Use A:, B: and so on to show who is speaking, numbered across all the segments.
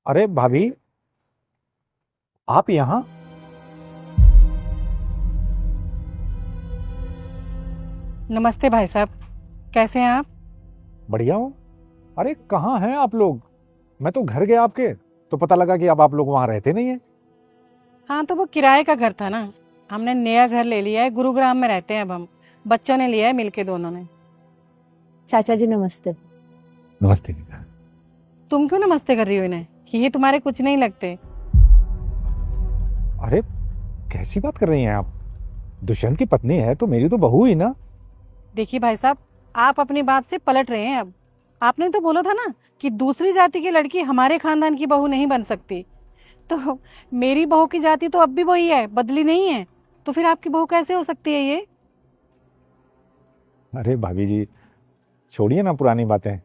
A: अरे भाभी, आप यहाँ?
B: नमस्ते भाई साहब, कैसे हैं आप?
A: बढ़िया हूँ। अरे कहाँ हैं आप लोग? मैं तो घर गया आपके, तो पता लगा कि अब आप लोग वहां रहते नहीं है।
B: हाँ, तो वो किराए का घर था ना। हमने नया घर ले लिया है, गुरुग्राम में रहते हैं अब हम। बच्चों ने लिया है मिलके, दोनों ने।
C: चाचा जी नमस्ते।
A: नमस्ते।
B: तुम क्यों नमस्ते कर रही हो इन्हें? ये तुम्हारे कुछ नहीं लगते।
A: अरे कैसी बात कर रही हैं आप? दुष्यंत की पत्नी है तो मेरी तो बहू ही ना।
B: देखिए भाई साहब, आप अपनी बात से पलट रहे हैं अब। आपने तो बोला था ना कि दूसरी जाति की लड़की हमारे खानदान की बहू नहीं बन सकती। तो मेरी बहू की जाति तो अब भी वही है, बदली नहीं है। तो फिर आपकी बहू कैसे हो सकती है ये?
A: अरे भाभी जी, छोड़िए ना पुरानी बातें।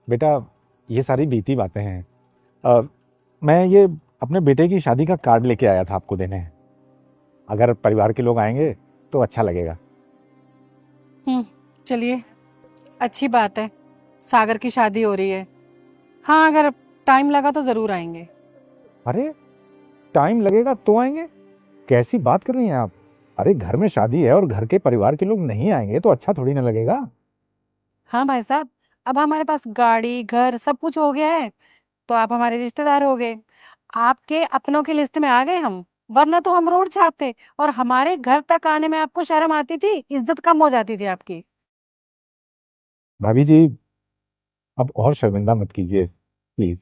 A: बेटा, ये सारी बीती बातें हैं। मैं ये अपने बेटे की शादी का कार्ड लेके आया था आपको देने। अगर परिवार के लोग आएंगे तो अच्छा लगेगा।
B: चलिए, अच्छी बात है। सागर की शादी हो रही है। हाँ, अगर टाइम लगा तो जरूर आएंगे।
A: अरे टाइम लगेगा तो आएंगे? कैसी बात कर रही हैं आप? अरे घर में शादी है और घर के परिवार के लोग नहीं आएंगे तो अच्छा थोड़ी ना लगेगा।
B: हाँ भाई साहब, अब हमारे पास गाड़ी घर सब कुछ हो गया है, तो आप हमारे रिश्तेदार हो गए। आपके अपनों की लिस्ट में आ गए हम। वरना तो हम रोड छापते, और हमारे घर तक आने में आपको शर्म आती थी, इज्जत कम हो जाती थी आपकी।
A: भाभी जी, अब और शर्मिंदा मत कीजिए प्लीज।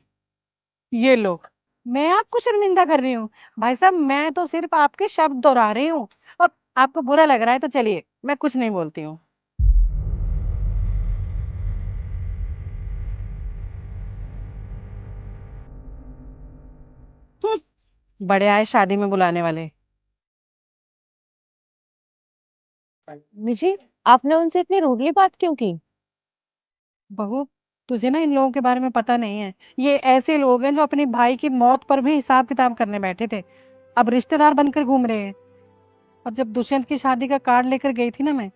B: ये लो, मैं आपको शर्मिंदा कर रही हूँ? भाई साहब, मैं तो सिर्फ आपके शब्द दोहरा रही हूँ। अब आपको बुरा लग रहा है तो चलिए, मैं कुछ नहीं बोलती हूँ। हम्म, बड़े आए शादी में बुलाने वाले।
C: मम्मी जी, आपने उनसे इतनी रूडली बात क्यों की?
B: बहू, तुझे ना इन लोगों के बारे में पता नहीं है। ये ऐसे लोग हैं जो अपने भाई की मौत पर भी हिसाब किताब करने बैठे थे, अब रिश्तेदार बनकर घूम रहे हैं। और जब दुष्यंत की शादी का कार्ड लेकर गई थी ना मैं,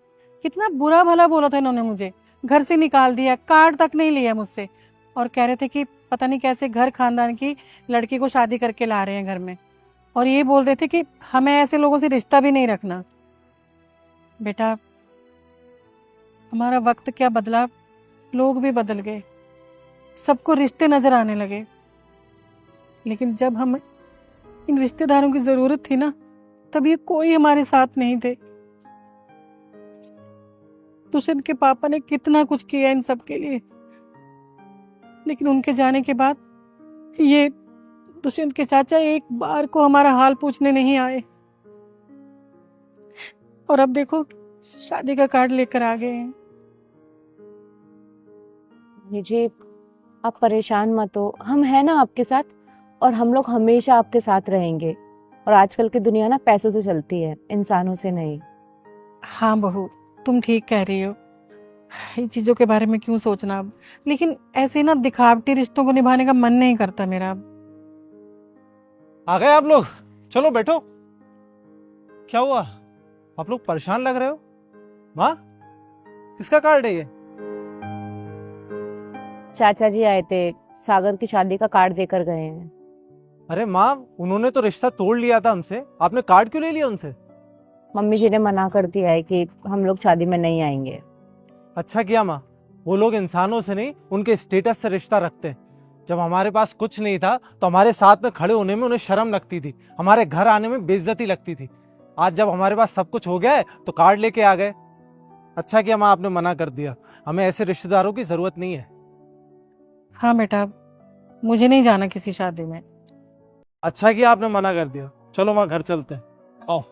B: कितना बुरा भला बोला था इन्होंने मुझे। घर से निकाल दिया, कार्ड तक नहीं लिया मुझसे। और कह रहे थे कि पता नहीं कैसे घर खानदान की लड़की को शादी करके ला रहे हैं घर में। और ये बोल रहे थे कि हमें ऐसे लोगों से रिश्ता भी नहीं रखना। बेटा, हमारा वक्त क्या बदला, लोग भी बदल गए। सबको रिश्ते नजर आने लगे। लेकिन जब हमें इन रिश्तेदारों की जरूरत थी ना, तब ये कोई हमारे साथ नहीं थे। दुष्यंत के पापा ने कितना कुछ किया इन सब के लिए, लेकिन उनके जाने के बाद ये दुष्यंत के चाचा एक बार को हमारा हाल पूछने नहीं आए। और अब देखो, शादी का कार्ड लेकर आ गए हैं।
C: मम्मी जी, आप परेशान मत हो, हम हैं ना आपके साथ। और हम लोग हमेशा आपके साथ रहेंगे। और आजकल की दुनिया ना पैसों से चलती है, इंसानों से नहीं।
B: हाँ बहू, तुम ठीक कह रही हो। इन चीजों के बारे में क्यों सोचना अब। लेकिन ऐसे ना दिखावटी रिश्तों को निभाने का मन नहीं करता मेरा अब।
D: आ गए आप लोग? चलो बैठो। क्या हुआ? आप लोग परेशान लग रहे हो। माँ, किसका कार्ड है ये?
C: चाचा जी आए थे, सागर की शादी का कार्ड देकर गए हैं।
D: अरे माँ, उन्होंने तो रिश्ता तोड़ लिया था हमसे, आपने कार्ड क्यों ले लिया उनसे?
C: मम्मी जी ने मना कर दिया है कि हम लोग शादी में नहीं आएंगे।
D: अच्छा किया माँ। वो लोग इंसानों से नहीं, उनके स्टेटस से रिश्ता रखते हैं। जब हमारे पास कुछ नहीं था तो हमारे साथ में खड़े होने में उन्हें शर्म लगती थी, हमारे घर आने में बेइज्जती लगती थी। आज जब हमारे पास सब कुछ हो गया है तो कार्ड लेके आ गए। अच्छा किया माँ, आपने मना कर दिया। हमें ऐसे रिश्तेदारों की जरूरत नहीं है।
B: हाँ बेटा, मुझे नहीं जाना किसी शादी में।
D: अच्छा किया आपने मना कर दिया। चलो माँ, घर चलते हैं। आओ।